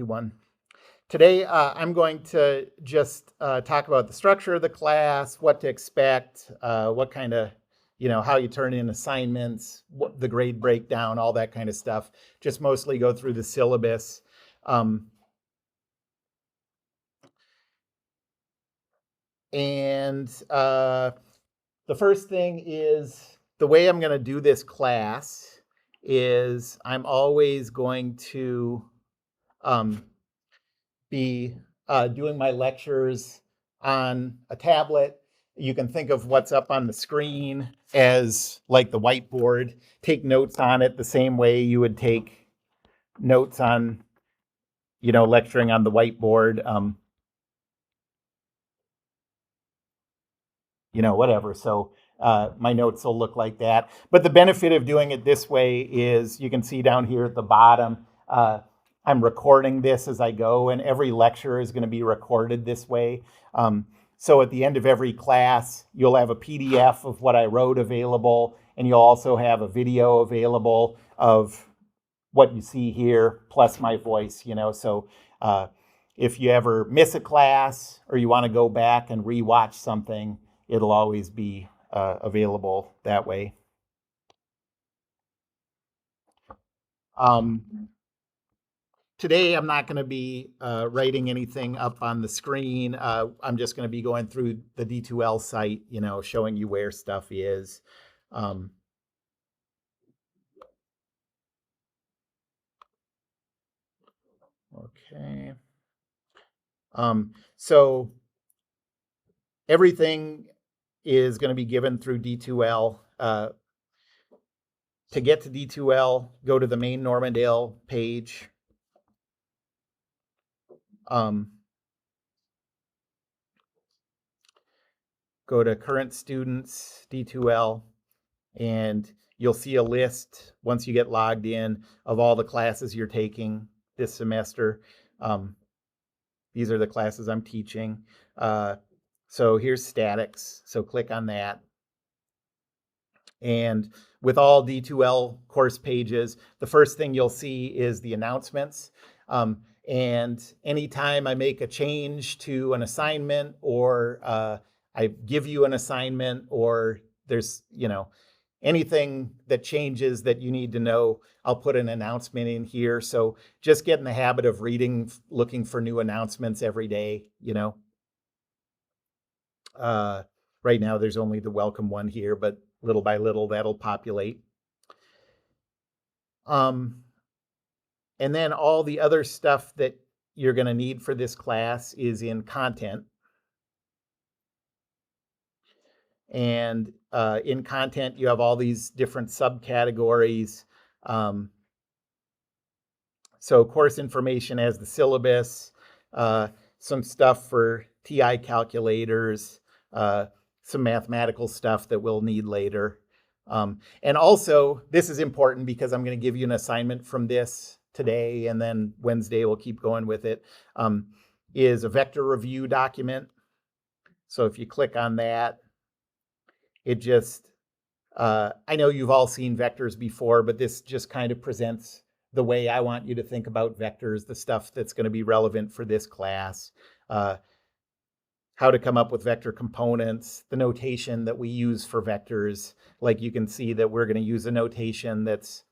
everyone. Today, I'm going to just talk about the structure of the class, what to expect, what kind of, how you turn in assignments, what the grade breakdown, all that kind of stuff. Just mostly go through the syllabus. The first thing is the way I'm going to do this class is I'm always going to be doing my lectures on a tablet. You can think of what's up on the screen as like the whiteboard. Take notes on it the same way you would take notes on, lecturing on the whiteboard. Whatever. So my notes will look like that. But the benefit of doing it this way is you can see down here at the bottom, I'm recording this as I go, and every lecture is going to be recorded this way. So at the end of every class, you'll have a PDF of what I wrote available, and you'll also have a video available of what you see here, plus my voice, So if you ever miss a class or you want to go back and rewatch something, it'll always be available that way. Today, I'm not going to be writing anything up on the screen. I'm just going to be going through the D2L site, showing you where stuff is. Okay. So everything is going to be given through D2L. To get to D2L, go to the main Normandale page. Go to current students, D2L, and you'll see a list once you get logged in of all the classes you're taking this semester. These are the classes I'm teaching. So here's statics. So click on that. And with all D2L course pages, the first thing you'll see is the announcements. And anytime I make a change to an assignment or I give you an assignment or there's, anything that changes that you need to know, I'll put an announcement in here. So just get in the habit of reading, looking for new announcements every day, Right now there's only the welcome one here, but little by little that'll populate. And then all the other stuff that you're going to need for this class is in content. And in content, you have all these different subcategories. So course information as the syllabus, some stuff for TI calculators, some mathematical stuff that we'll need later. And also, this is important because I'm going to give you an assignment from this today, and then Wednesday we'll keep going with it, is a vector review document. So if you click on that, it just, I know you've all seen vectors before, but this just kind of presents the way I want you to think about vectors, the stuff that's going to be relevant for this class, how to come up with vector components, the notation that we use for vectors. Like you can see that we're going to use a notation that's,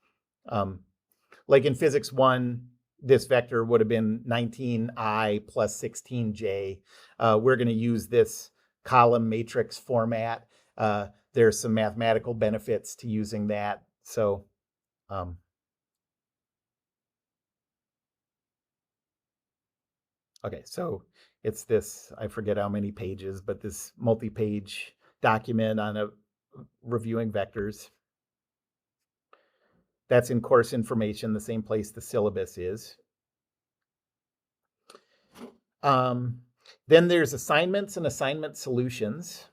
like in physics 1, this vector would have been 19i plus 16j. We're going to use this column matrix format. There's some mathematical benefits to using that. So, okay, so it's this, I forget how many pages, but this multi-page document on reviewing vectors. That's in course information, the same place the syllabus is. Then there's assignments and assignment solutions.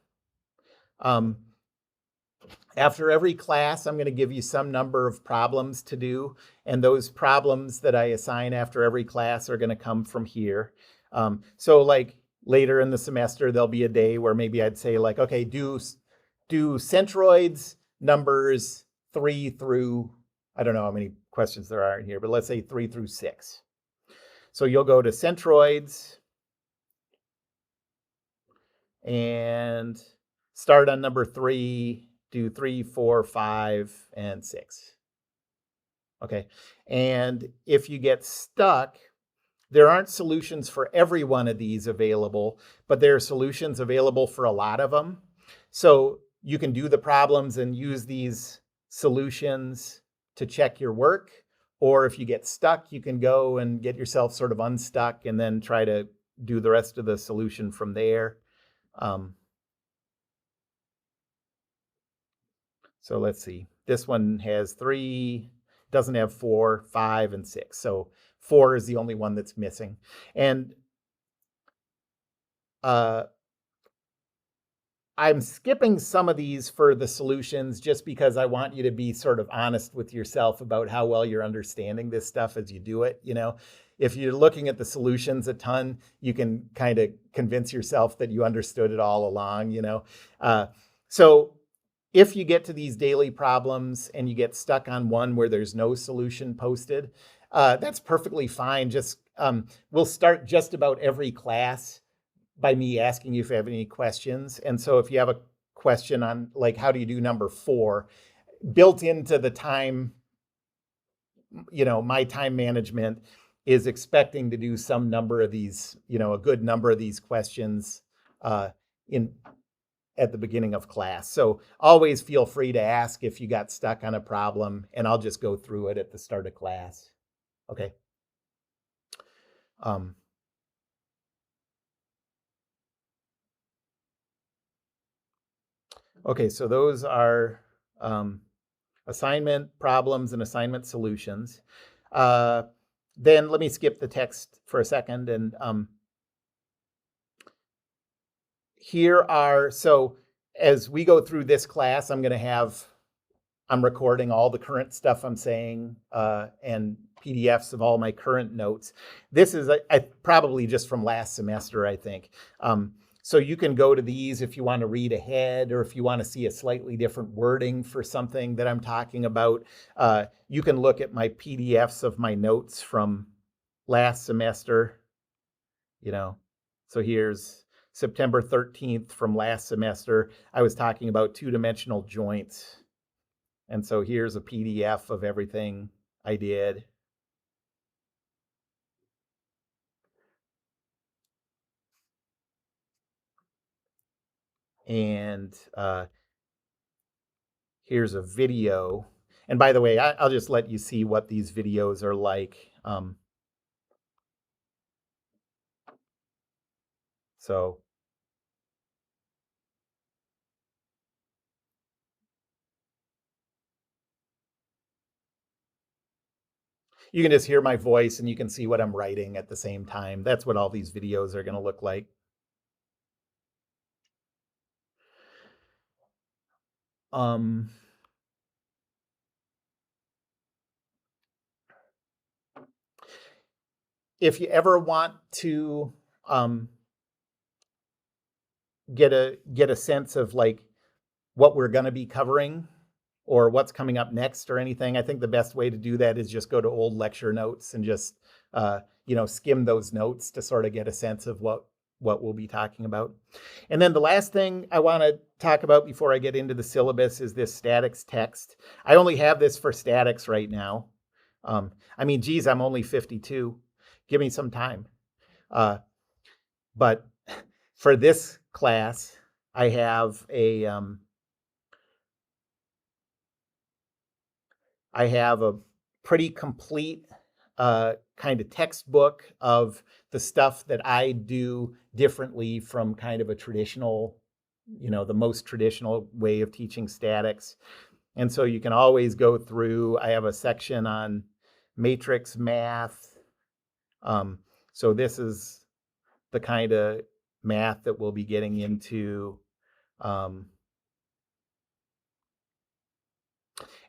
After every class, I'm going to give you some number of problems to do, and those problems that I assign after every class are going to come from here. So like later in the semester, there'll be a day where maybe I'd say like, okay, do centroids numbers 3 through, I don't know how many questions there are in here, but let's say 3 through 6. So you'll go to centroids and start on number 3, do 3, 4, 5, and 6. Okay. And if you get stuck, there aren't solutions for every one of these available, but there are solutions available for a lot of them. So you can do the problems and use these solutions to check your work. Or if you get stuck, you can go and get yourself sort of unstuck and then try to do the rest of the solution from there. So let's see. This one has 3, doesn't have 4, 5, and 6. So 4 is the only one that's missing. And I'm skipping some of these for the solutions just because I want you to be sort of honest with yourself about how well you're understanding this stuff as you do it. If you're looking at the solutions a ton, you can kind of convince yourself that you understood it all along. So if you get to these daily problems and you get stuck on one where there's no solution posted, that's perfectly fine. Just we'll start just about every class by me asking you if you have any questions. And so if you have a question on like, how do you do number 4, built into the time, my time management is expecting to do some number of these, a good number of these questions at the beginning of class. So always feel free to ask if you got stuck on a problem, and I'll just go through it at the start of class. Okay. Okay, so those are assignment problems and assignment solutions. Then let me skip the text for a second. And so as we go through this class, I'm recording all the current stuff I'm saying and PDFs of all my current notes. This is probably just from last semester, I think. So you can go to these if you want to read ahead or if you want to see a slightly different wording for something that I'm talking about. You can look at my PDFs of my notes from last semester. So here's September 13th from last semester. I was talking about two-dimensional joints. And so here's a PDF of everything I did. And here's a video. And by the way, I'll just let you see what these videos are like. So you can just hear my voice and you can see what I'm writing at the same time. That's what all these videos are going to look like. If you ever want to get a sense of like what we're going to be covering or what's coming up next or anything, I think the best way to do that is just go to old lecture notes and just skim those notes to sort of get a sense of what we'll be talking about. And then the last thing I want to talk about before I get into the syllabus is this statics text. I only have this for statics right now. Geez, I'm only 52. Give me some time. But for this class, I have a pretty complete kind of textbook of the stuff that I do differently from kind of a traditional, the most traditional way of teaching statics. And so you can always go through. I have a section on matrix math. So this is the kind of math that we'll be getting into. And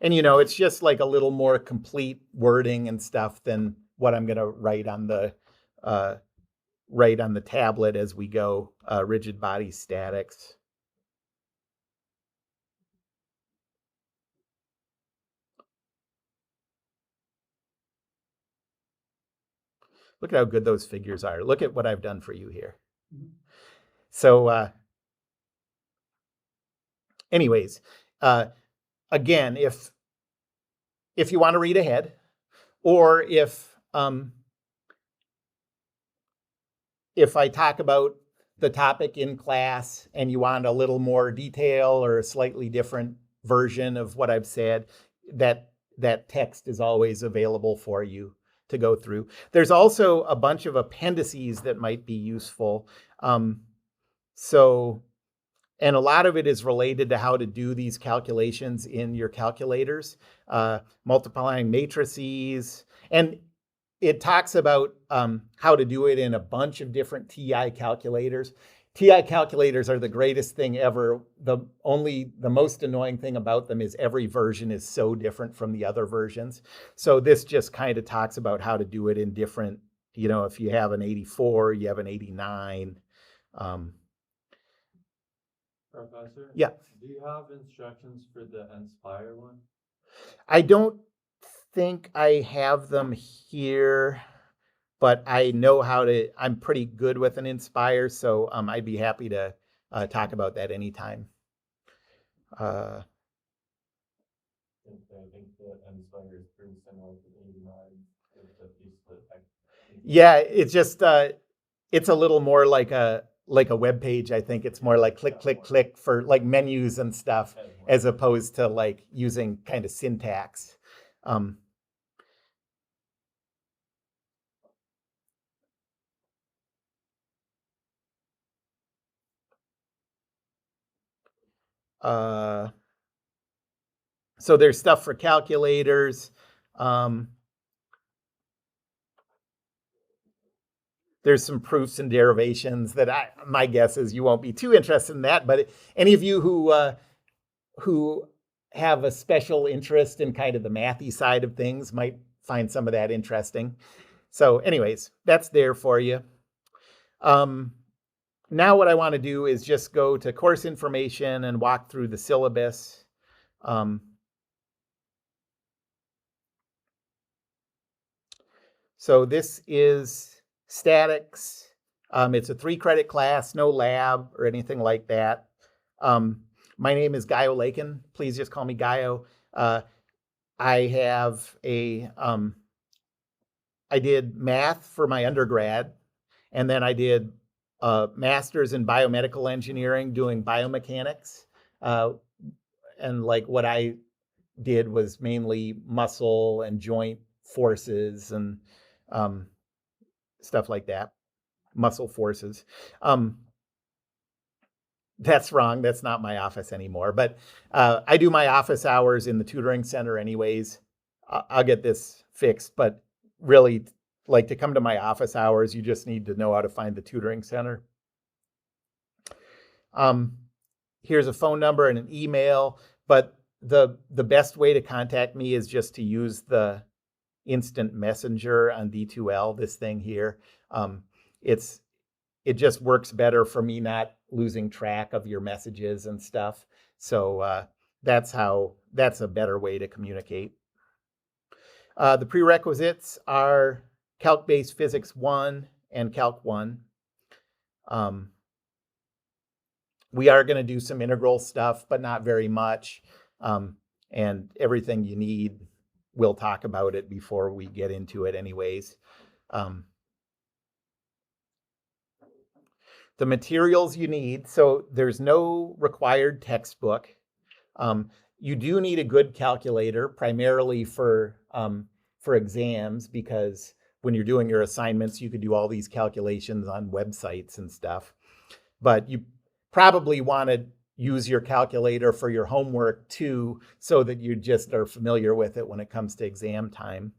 it's just like a little more complete wording and stuff than what I'm going to write on the tablet as we go. Rigid body statics. Look at how good those figures are. Look at what I've done for you here. So anyways, again, if you want to read ahead, or if I talk about the topic in class and you want a little more detail or a slightly different version of what I've said, that text is always available for you to go through. There's also a bunch of appendices that might be useful. And a lot of it is related to how to do these calculations in your calculators, multiplying matrices. And it talks about how to do it in a bunch of different TI calculators. TI calculators are the greatest thing ever. The most annoying thing about them is every version is so different from the other versions. So this just kind of talks about how to do it in different, if you have an 84, you have an 89. Professor? Yeah. Do you have instructions for the Inspire one? I don't think I have them here, but I know I'm pretty good with an Inspire, so I'd be happy to talk about that anytime. I think the Inspire is pretty similar to the 89. Yeah, it's just, it's a little more like a web page. I think it's more like click, click, click for like menus and stuff, as opposed to like using kind of syntax. So there's stuff for calculators. There's some proofs and derivations that my guess is you won't be too interested in that. But any of you who have a special interest in kind of the mathy side of things might find some of that interesting. So anyways, that's there for you. Now what I want to do is just go to course information and walk through the syllabus. So this is statics. It's a 3-credit class, no lab or anything like that. My name is Gaio Lakin. Please just call me Gaio. I have I did math for my undergrad, and then I did master's in biomedical engineering doing biomechanics. And like what I did was mainly muscle and joint forces and stuff like that, muscle forces. That's wrong. That's not my office anymore. But I do my office hours in the tutoring center anyways. I'll get this fixed. But really, like to come to my office hours, you just need to know how to find the tutoring center. Here's a phone number and an email. But the best way to contact me is just to use the instant messenger on D2L, this thing here. It just works better for me not losing track of your messages and stuff. So that's a better way to communicate. The prerequisites are Calc-Based Physics 1 and Calc 1. We are going to do some integral stuff, but not very much. And everything you need, we'll talk about it before we get into it anyways. The materials you need, so there's no required textbook. You do need a good calculator, primarily for exams, because when you're doing your assignments, you could do all these calculations on websites and stuff. But you probably want to use your calculator for your homework too, so that you just are familiar with it when it comes to exam time.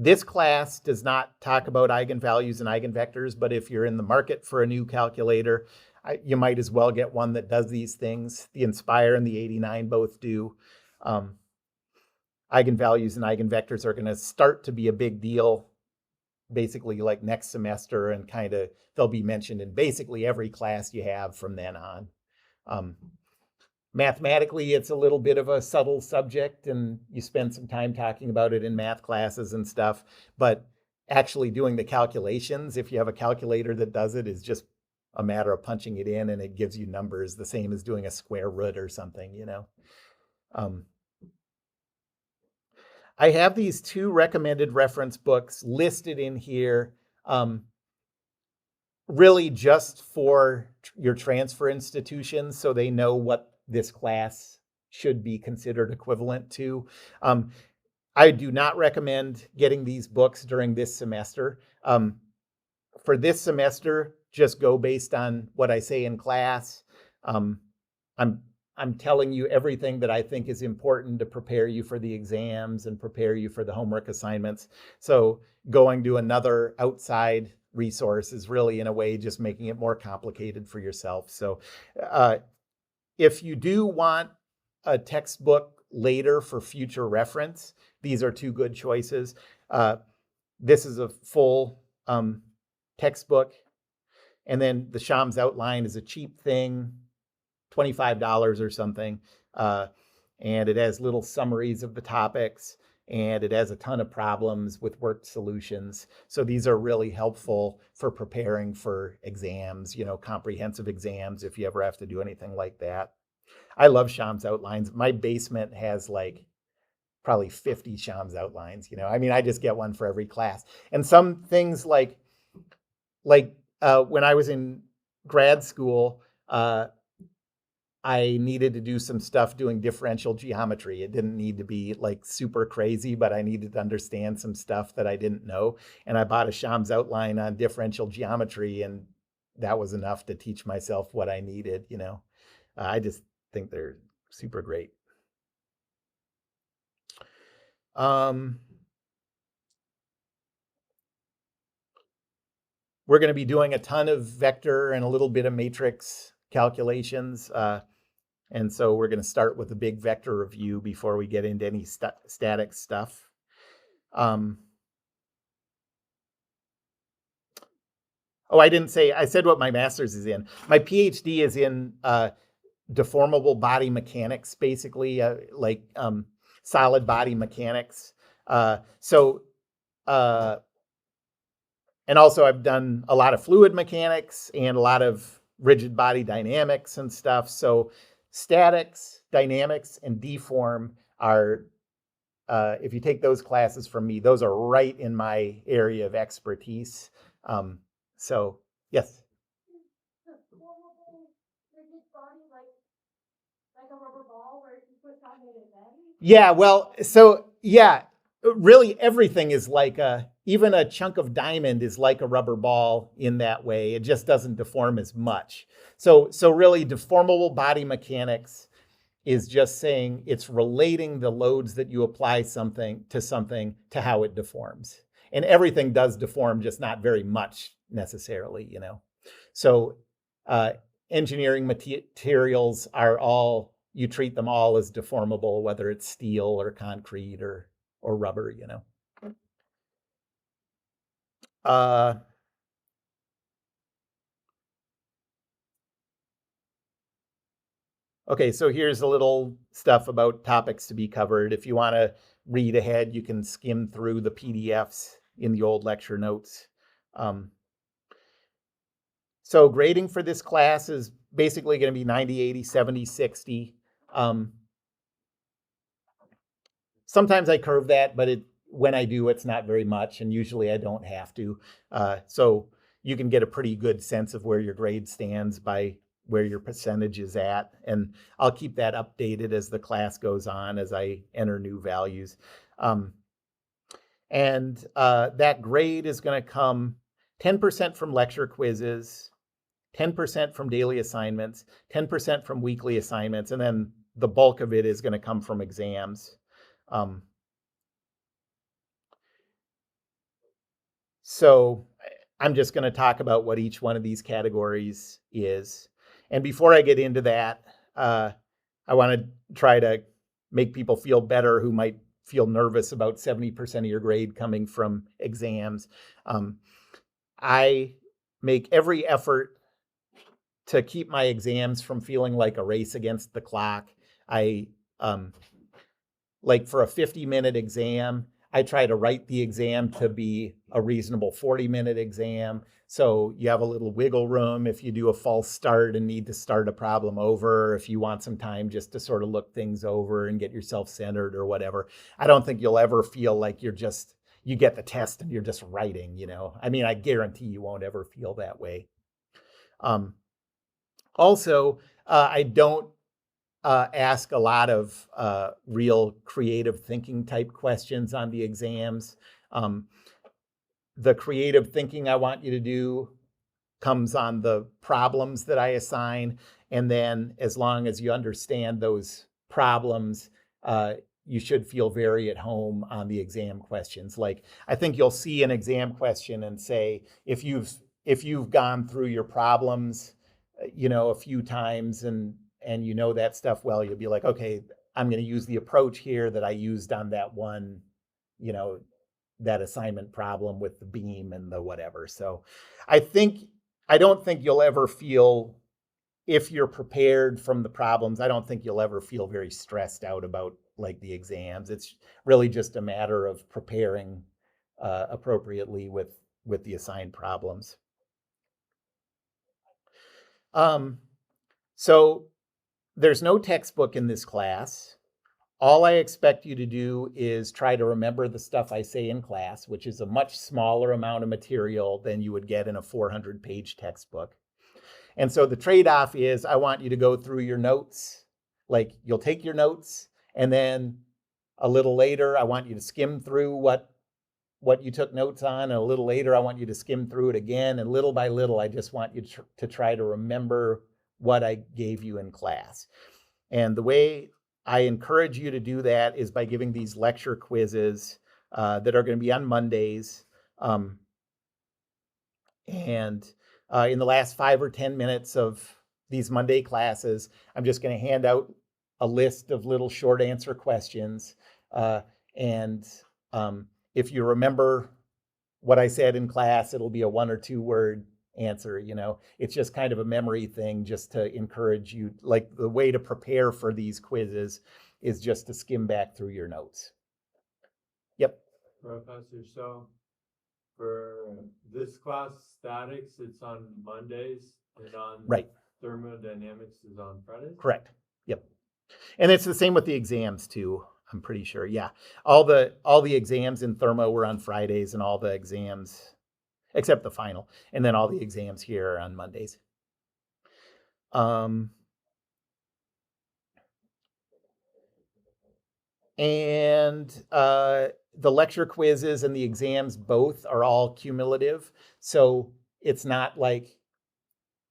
This class does not talk about eigenvalues and eigenvectors, but if you're in the market for a new calculator, you might as well get one that does these things. The Inspire and the 89 both do. Eigenvalues and eigenvectors are going to start to be a big deal basically like next semester, and kind of they'll be mentioned in basically every class you have from then on. Mathematically, it's a little bit of a subtle subject, and you spend some time talking about it in math classes and stuff. But actually doing the calculations, if you have a calculator that does it, is just a matter of punching it in and it gives you numbers, the same as doing a square root or something, you know. I have these 2 recommended reference books listed in here, really just for your transfer institutions, so they know what this class should be considered equivalent to. I do not recommend getting these books during this semester. For this semester, just go based on what I say in class. I'm telling you everything that I think is important to prepare you for the exams and prepare you for the homework assignments. So going to another outside resource is really, in a way, just making it more complicated for yourself. So if you do want a textbook later for future reference, these are 2 good choices. This is a full textbook. And then the Shams Outline is a cheap thing, $25 or something. And it has little summaries of the topics, and it has a ton of problems with worked solutions. So these are really helpful for preparing for exams, you know, comprehensive exams, if you ever have to do anything like that. I love Shams Outlines. My basement has like probably 50 Shams Outlines, you know. I mean, I just get one for every class. And some things like when I was in grad school, I needed to do some stuff doing differential geometry. It didn't need to be like super crazy, but I needed to understand some stuff that I didn't know. And I bought a Shams Outline on differential geometry, and that was enough to teach myself what I needed, you know. I just think they're super great. We're going to be doing a ton of vector and a little bit of matrix calculations. And so we're going to start with a big vector review before we get into any static stuff. Oh, I didn't say, I said what my master's is in. My PhD is in deformable body mechanics, basically, solid body mechanics. And also I've done a lot of fluid mechanics and a lot of rigid body dynamics and stuff. So statics, dynamics, and deform are, if you take those classes from me, those are right in my area of expertise. So, yes. Yeah, well, so yeah, really everything is like even a chunk of diamond is like a rubber ball in that way. It just doesn't deform as much. So really deformable body mechanics is just saying it's relating the loads that you apply something to how it deforms. And everything does deform, just not very much necessarily, you know. So engineering materials are all, you treat them all as deformable, whether it's steel or concrete or rubber, you know. Okay, so here's a little stuff about topics to be covered. If you want to read ahead, you can skim through the PDFs in the old lecture notes. So grading for this class is basically going to be 90, 80, 70, 60. Sometimes I curve that, but when I do, it's not very much, and usually I don't have to. So you can get a pretty good sense of where your grade stands by where your percentage is at. And I'll keep that updated as the class goes on, as I enter new values. And that grade is going to come 10% from lecture quizzes, 10% from daily assignments, 10% from weekly assignments, and then the bulk of it is going to come from exams. So I'm just going to talk about what each one of these categories is. And before I get into that, I want to try to make people feel better who might feel nervous about 70% of your grade coming from exams. I make every effort to keep my exams from feeling like a race against the clock, I like for a 50-minute exam, I try to write the exam to be a reasonable 40-minute exam. So you have a little wiggle room if you do a false start and need to start a problem over, if you want some time just to sort of look things over and get yourself centered or whatever. I don't think you'll ever feel like you get the test and you're just writing, you know. I mean, I guarantee you won't ever feel that way. Also, I don't ask a lot of real creative thinking type questions on the exams. The creative thinking I want you to do comes on the problems that I assign. And then as long as you understand those problems, you should feel very at home on the exam questions. Like, I think you'll see an exam question and say, if you've gone through your problems, a few times and you know that stuff well, you'll be like, okay, I'm going to use the approach here that I used on that one, that assignment problem with the beam and the whatever. So I don't think you'll ever feel, if you're prepared from the problems, I don't think you'll ever feel very stressed out about like the exams. It's really just a matter of preparing appropriately with the assigned problems. So there's no textbook in this class. All I expect you to do is try to remember the stuff I say in class, which is a much smaller amount of material than you would get in a 400-page textbook. And so the trade-off is I want you to go through your notes. Like, you'll take your notes, and then a little later, I want you to skim through what you took notes on. And a little later, I want you to skim through it again. And little by little, I just want you to try to remember what I gave you in class. And the way I encourage you to do that is by giving these lecture quizzes that are going to be on Mondays. And in the last 5 or 10 minutes of these Monday classes, I'm just going to hand out a list of little short answer questions. If you remember what I said in class, it'll be a 1 or 2 word answer. It's just kind of a memory thing, just to encourage you. Like, the way to prepare for these quizzes is just to skim back through your notes. Yep. Professor, so for this class, statics, it's on Mondays, and on Right. thermodynamics is on Fridays? Correct. Yep. And it's the same with the exams too, I'm pretty sure. Yeah. All the exams in thermo were on Fridays, and all the exams, except the final, and then all the exams here are on Mondays. The lecture quizzes and the exams both are all cumulative. So it's not like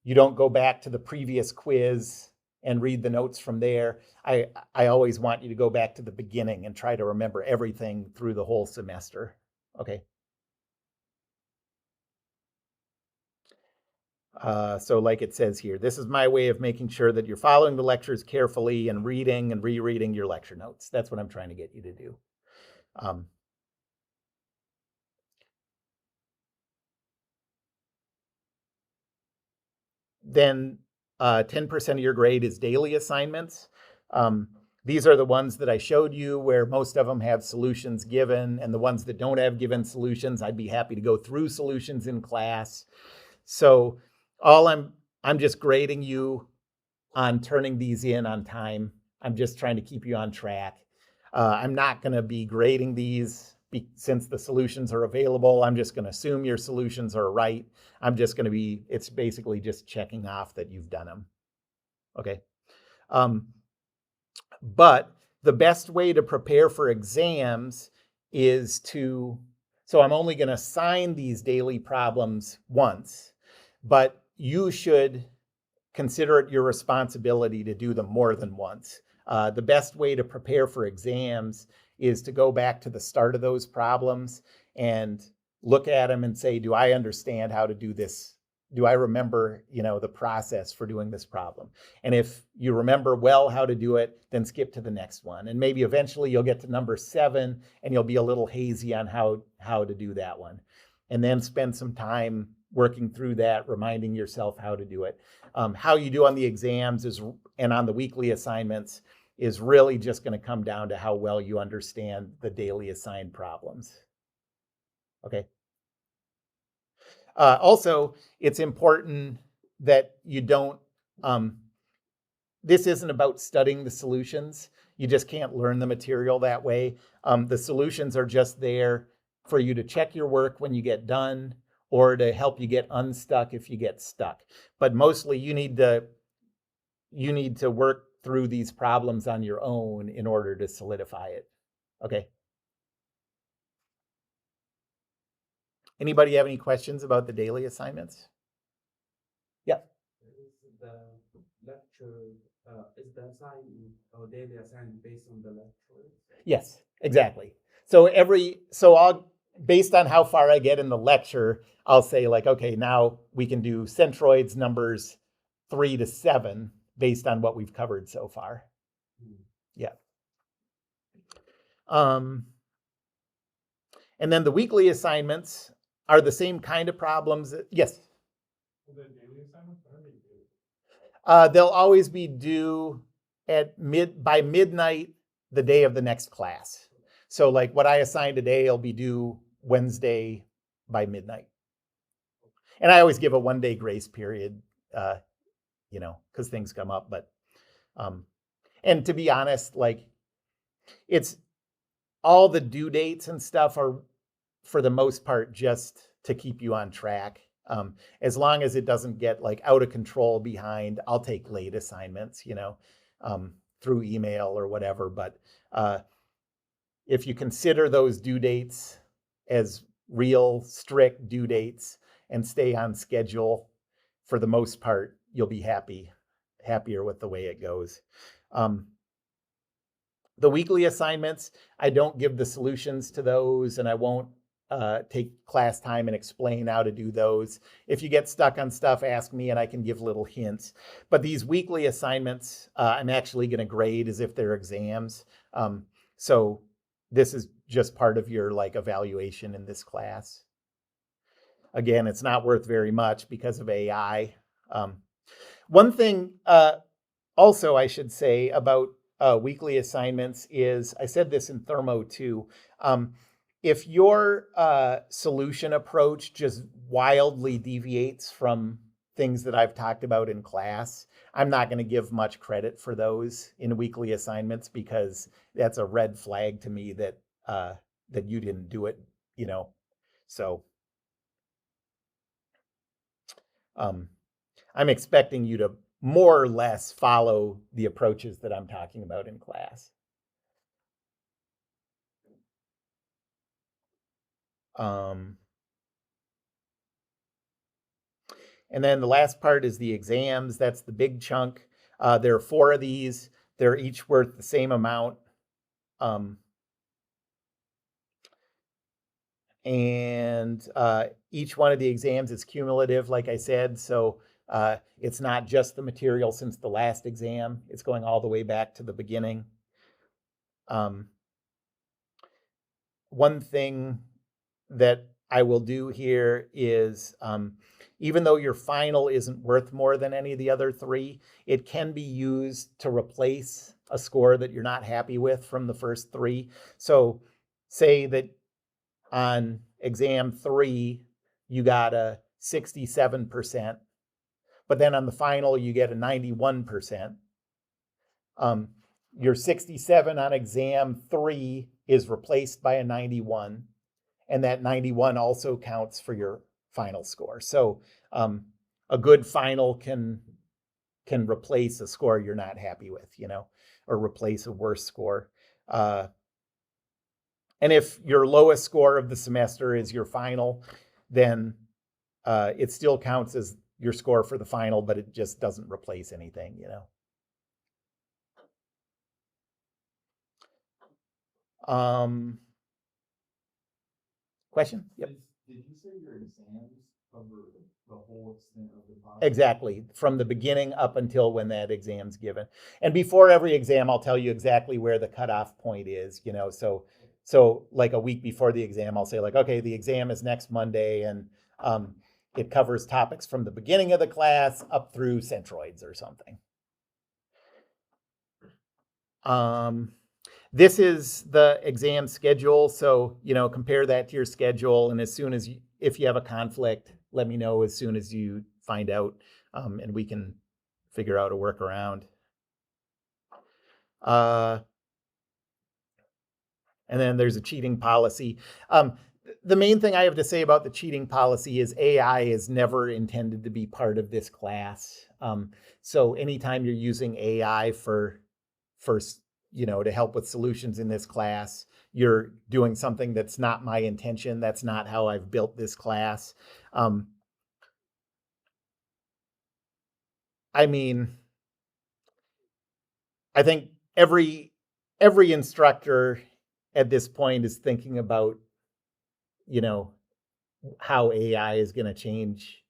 you don't go back to the previous quiz and read the notes from there. I always want you to go back to the beginning and try to remember everything through the whole semester. Okay. So like it says here, this is my way of making sure that you're following the lectures carefully and reading and rereading your lecture notes. That's what I'm trying to get you to do. Then 10% of your grade is daily assignments. These are the ones that I showed you, where most of them have solutions given, and the ones that don't have given solutions, I'd be happy to go through solutions in class. So I'm just grading you on turning these in on time. I'm just trying to keep you on track. I'm not going to be grading these since the solutions are available. I'm just going to assume your solutions are right. It's basically just checking off that you've done them. Okay. But the best way to prepare for exams is so I'm only going to assign these daily problems once, but you should consider it your responsibility to do them more than once. The best way to prepare for exams is to go back to the start of those problems and look at them and say, do I understand how to do this? Do I remember, the process for doing this problem? And if you remember well how to do it, then skip to the next one. And maybe eventually you'll get to number 7 and you'll be a little hazy on how to do that one. And then spend some time working through that, reminding yourself how to do it. How you do on the exams and on the weekly assignments is really just going to come down to how well you understand the daily assigned problems. Okay. Also, it's important that you don't, this isn't about studying the solutions. You just can't learn the material that way. The solutions are just there for you to check your work when you get done or to help you get unstuck if you get stuck. But mostly you need to work through these problems on your own in order to solidify it. Okay. Anybody have any questions about the daily assignments? Yeah. Is the lecture, is the assignment or daily assignment based on the lecture? Yes, exactly. So based on how far I get in the lecture, I'll say like, okay, now we can do centroids numbers 3 to 7 based on what we've covered so far. Yeah. And then the weekly assignments are the same kind of problems. Yes. The daily assignments, what are they due? They'll always be due by midnight the day of the next class. So like what I assign today will be due Wednesday by midnight. And I always give a 1-day grace period, because things come up. But and to be honest, like it's all the due dates and stuff are for the most part just to keep you on track. As long as it doesn't get like out of control behind, I'll take late assignments, through email or whatever. But if you consider those due dates as real strict due dates and stay on schedule, for the most part, you'll be happier with the way it goes. The weekly assignments, I don't give the solutions to those, and I won't take class time and explain how to do those. If you get stuck on stuff, ask me and I can give little hints. But these weekly assignments, I'm actually going to grade as if they're exams. So this is just part of your like evaluation in this class. Again, it's not worth very much because of AI. One thing also I should say about weekly assignments is, I said this in Thermo too, if your solution approach just wildly deviates from things that I've talked about in class, I'm not going to give much credit for those in weekly assignments, because that's a red flag to me that you didn't do it, So I'm expecting you to more or less follow the approaches that I'm talking about in class. And then the last part is the exams. That's the big chunk. There are 4 of these. They're each worth the same amount. And each one of the exams is cumulative, like I said. So it's not just the material since the last exam. It's going all the way back to the beginning. One thing that I will do here is, even though your final isn't worth more than any of the other 3, it can be used to replace a score that you're not happy with from the first 3. So say that on exam 3, you got a 67%, but then on the final, you get a 91%. Your 67 on exam 3 is replaced by a 91, and that 91 also counts for your final score. So a good final can replace a score you're not happy with, or replace a worse score. And if your lowest score of the semester is your final, then it still counts as your score for the final, but it just doesn't replace anything, Question? Yep. Did you say your exams cover the whole extent of the process? Exactly. From the beginning up until when that exam's given. And before every exam, I'll tell you exactly where the cutoff point is, So like a week before the exam, I'll say like, okay, the exam is next Monday. And it covers topics from the beginning of the class up through centroids or something. This is the exam schedule. So, compare that to your schedule. And as soon as if you have a conflict, let me know as soon as you find out, and we can figure out a workaround. And then there's a cheating policy. The main thing I have to say about the cheating policy is AI is never intended to be part of this class. So anytime you're using AI for to help with solutions in this class, you're doing something that's not my intention. That's not how I've built this class. I mean, I think every instructor at this point is thinking about, how AI is going to change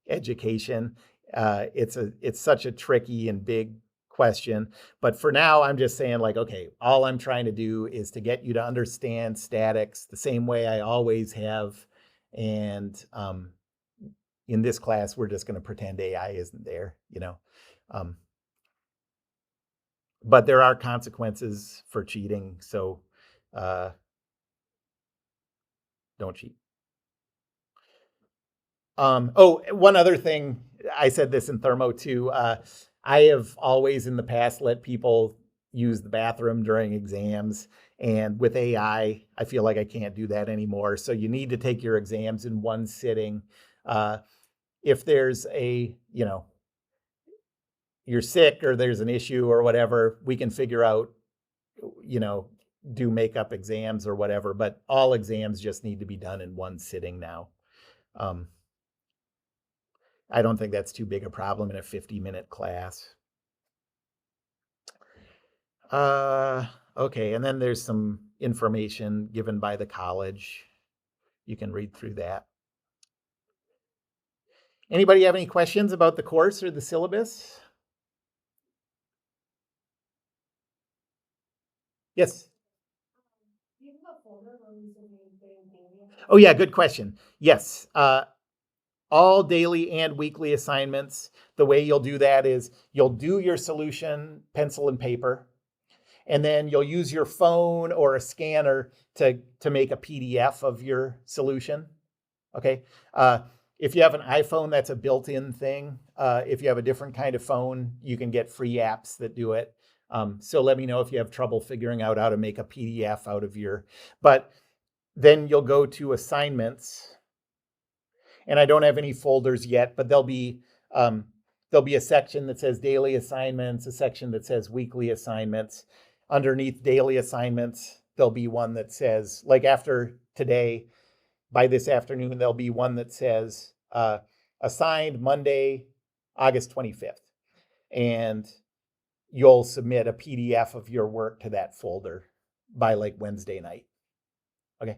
education. It's such a tricky and big question. But for now, I'm just saying, like, okay, all I'm trying to do is to get you to understand statics the same way I always have. And in this class, we're just going to pretend AI isn't there, but there are consequences for cheating. So don't cheat. One other thing, I said this in Thermo too. I have always in the past let people use the bathroom during exams. And with AI, I feel like I can't do that anymore. So you need to take your exams in one sitting. If there's you're sick or there's an issue or whatever, we can figure out, do makeup exams or whatever. But all exams just need to be done in one sitting now. I don't think that's too big a problem in a 50-minute class. Okay, and then there's some information given by the college. You can read through that. Anybody have any questions about the course or the syllabus? Yes. Oh yeah, good question. Yes. All daily and weekly assignments. The way you'll do that is you'll do your solution, pencil and paper, and then you'll use your phone or a scanner to make a PDF of your solution. Okay. If you have an iPhone, that's a built-in thing. If you have a different kind of phone, you can get free apps that do it. So let me know if you have trouble figuring out how to make a PDF out of but then you'll go to assignments. And I don't have any folders yet, but there'll be a section that says daily assignments, a section that says weekly assignments. Underneath daily assignments, there'll be one that says, like after today, by this afternoon, there'll be one that says assigned Monday, August 25th. And you'll submit a PDF of your work to that folder by like Wednesday night. Okay.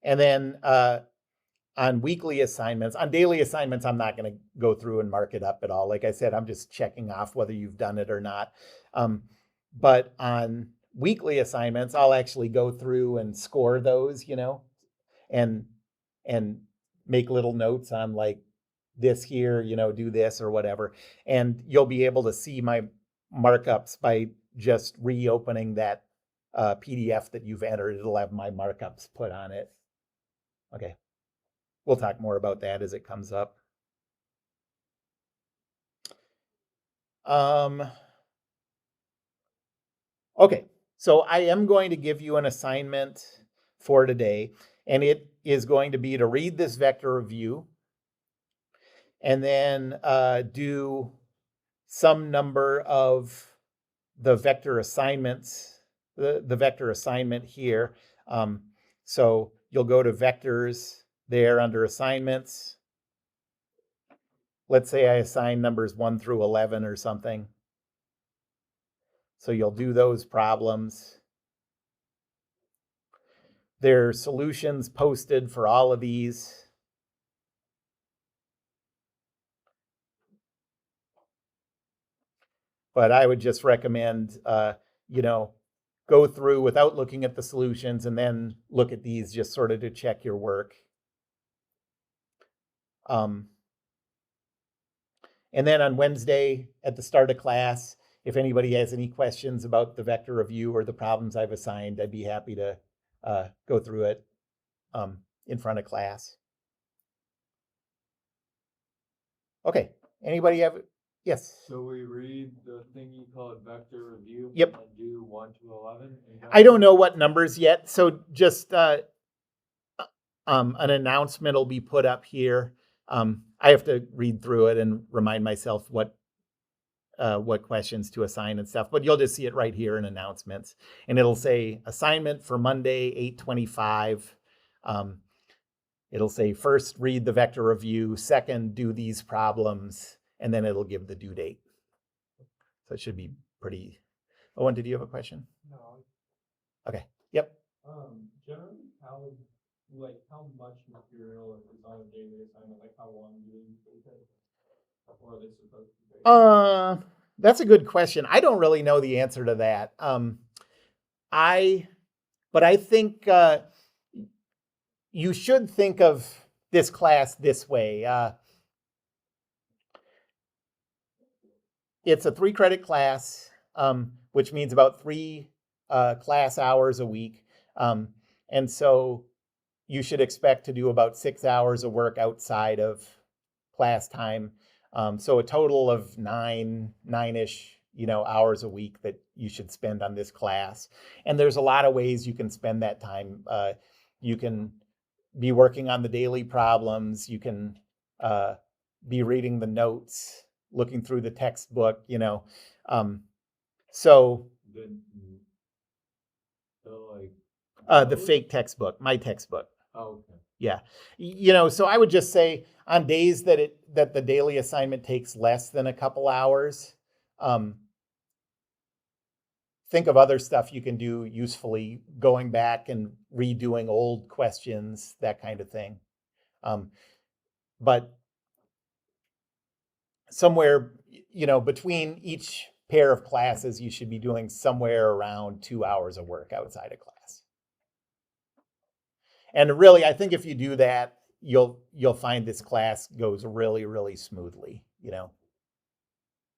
And then on weekly assignments, on daily assignments, I'm not going to go through and mark it up at all. Like I said, I'm just checking off whether you've done it or not. But on weekly assignments, I'll actually go through and score those, and make little notes on like this here, do this or whatever. And you'll be able to see my markups by just reopening that PDF that you've entered. It'll have my markups put on it. Okay. We'll talk more about that as it comes up. Okay, so I am going to give you an assignment for today, and it is going to be to read this vector review and then do some number of the vector assignments, the vector assignment here. So you'll go to vectors there under assignments. Let's say I assign numbers 1 through 11 or something. So you'll do those problems. There are solutions posted for all of these. But I would just recommend, go through without looking at the solutions and then look at these just sort of to check your work. And then on Wednesday at the start of class, if anybody has any questions about the vector review or the problems I've assigned, I'd be happy to go through it in front of class. Okay, anybody have, yes? So we read the thing you call it vector review. Yep. And do 1 to 11? I don't know what numbers yet, so just an announcement will be put up here. I have to read through it and remind myself what questions to assign and stuff, but you'll just see it right here in announcements. And it'll say assignment for Monday, 8/25. It'll say first, read the vector review, second, do these problems, and then it'll give the due date. So it should be pretty. Owen, did you have a question? No. Okay, yep. Generally, how much material is on a daily assignment? Like, how long do you take? Or are they supposed to take? That's a good question. I don't really know the answer to that. But I think you should think of this class this way. It's a 3-credit class, which means about 3 class hours a week. And so you should expect to do about 6 hours of work outside of class time. So a total of nine-ish, hours a week that you should spend on this class. And there's a lot of ways you can spend that time. You can be working on the daily problems. You can be reading the notes, looking through the textbook, So the fake textbook, my textbook. Oh, okay. Yeah. So I would just say on days that the daily assignment takes less than a couple hours, think of other stuff you can do usefully, going back and redoing old questions, that kind of thing. But somewhere, between each pair of classes, you should be doing somewhere around 2 hours of work outside of class. And really, I think if you do that, you'll find this class goes really, really smoothly,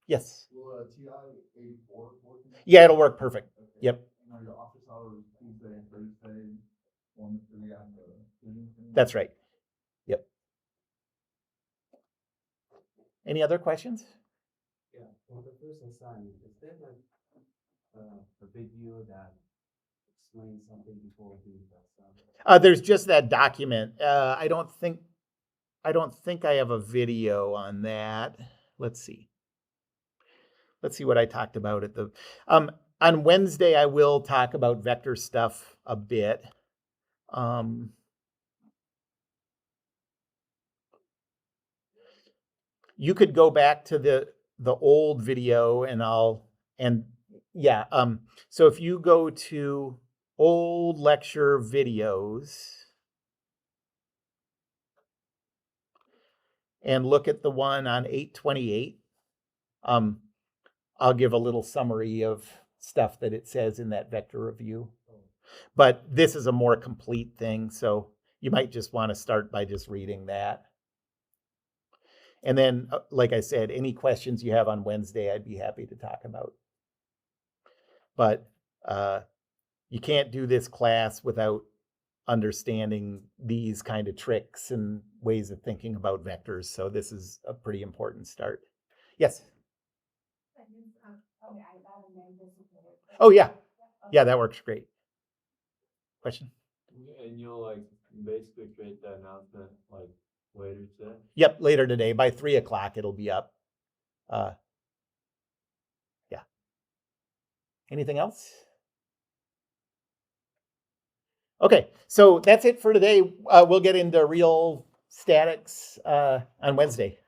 Yes. Will TI 84 work? Yeah, it'll work perfect. Okay. Yep. Your office hours Tuesday and Thursday, 1 to 3 on the. That's right. Yep. Any other questions? Yeah, for the first assignment, is there a video that explains something before doing the assignment? There's just that document. I don't think I have a video on that. Let's see what I talked about at the on Wednesday. I will talk about vector stuff a bit. You could go back to the old video so if you go to old lecture videos and look at the one on 8/28, I'll give a little summary of stuff that it says in that vector review. But this is a more complete thing, so you might just want to start by just reading that. And then, like I said, any questions you have on Wednesday, I'd be happy to talk about. But you can't do this class without understanding these kind of tricks and ways of thinking about vectors. So this is a pretty important start. Yes? Oh, yeah. Yeah, that works great. Question? And you'll basically create that announcement later today? Yep, later today. By 3 o'clock, it'll be up. Yeah. Anything else? Okay, so that's it for today. We'll get into real statics on Wednesday.